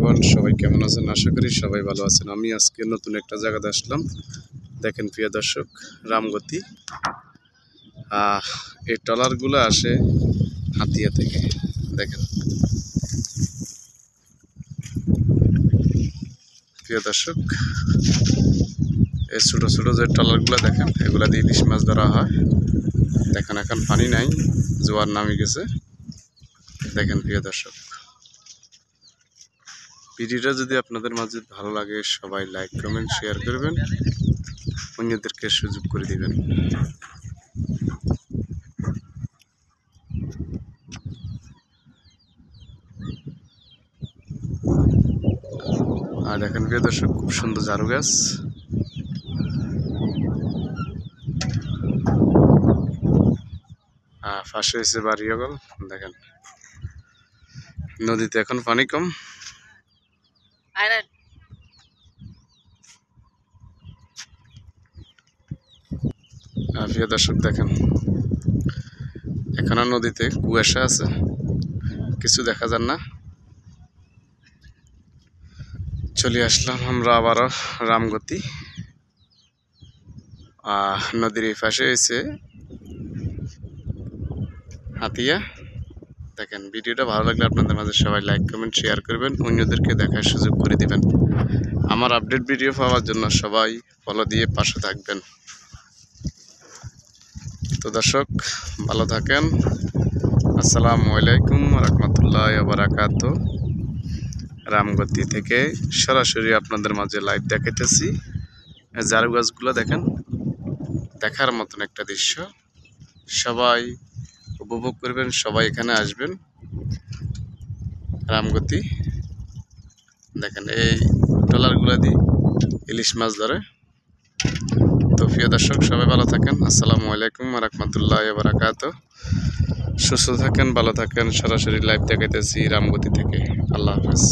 Everyone, সবাই কেমন আছেন? আশা করি সবাই ভালো আছেন। আমি আজকে নতুন একটা জায়গাতে আসলাম। দেখেন প্রিয় দর্শক, রামগতি। এই ট্রলারগুলো আসে হাতিয়া থেকে। দেখেন প্রিয় দর্শক, এই ছোটো ছোটো যে ট্রলারগুলো দেখেন, এগুলা দিয়ে ইলিশ মাছ ধরা হয়। দেখেন এখন পানি নাই, জোয়ার নামে গেছে। দেখেন প্রিয় দর্শক, ভিডিওটা যদি আপনাদের মাঝে ভালো লাগে সবাই লাইক কমেন্ট শেয়ার করবেন, অন্যদেরকে সুযোগ করে দিবেন। আর দেখেন প্রিয় দর্শক, খুব সুন্দর ঝাড়ু গাছ। পাশে হয়েছে বাড়িয়াগল। দেখেন নদীতে এখন পানি কম। প্রিয় দর্শক দেখেন, এখনো নদীতে কুয়াশা আছে, কিছু দেখা যান না। চলে আসলাম আমরা আবারও রামগতি। নদীর এই পাশে হয়েছে হাতিয়া। দেখেন ভিডিওটা ভালো লাগলে আপনাদের মাঝে সবাই লাইক কমেন্ট শেয়ার করবেন, অন্যদেরকে দেখার সুযোগ করে দিবেন। আমার আপডেট ভিডিও পাওয়ার জন্য সবাই ফলো দিয়ে পাশে থাকবেন। তো দর্শক ভালো থাকেন। আসসালামু আলাইকুম রহমতুল্লাহ বারাকাতুহু। রামগতি থেকে সরাসরি আপনাদের মাঝে লাইভ দেখাইতেছি। ঝাড়ু গাছগুলো দেখেন, দেখার মতন একটা দৃশ্য। সবাই উপভোগ করবেন, সবাই এখানে আসবেন। রামগতি দেখেন, এই ট্রলারগুলো দিয়ে ইলিশ মাছ ধরে। তো প্রিয় দর্শক সবাই ভালো থাকেন। আসসালামু আলাইকুম রহমতুল্লাহ বারাকাতুহু। সুস্থ থাকেন, ভালো থাকেন। সরাসরি লাইভ দেখাইতেছি রামগতি থেকে। আল্লাহ হাফেজ।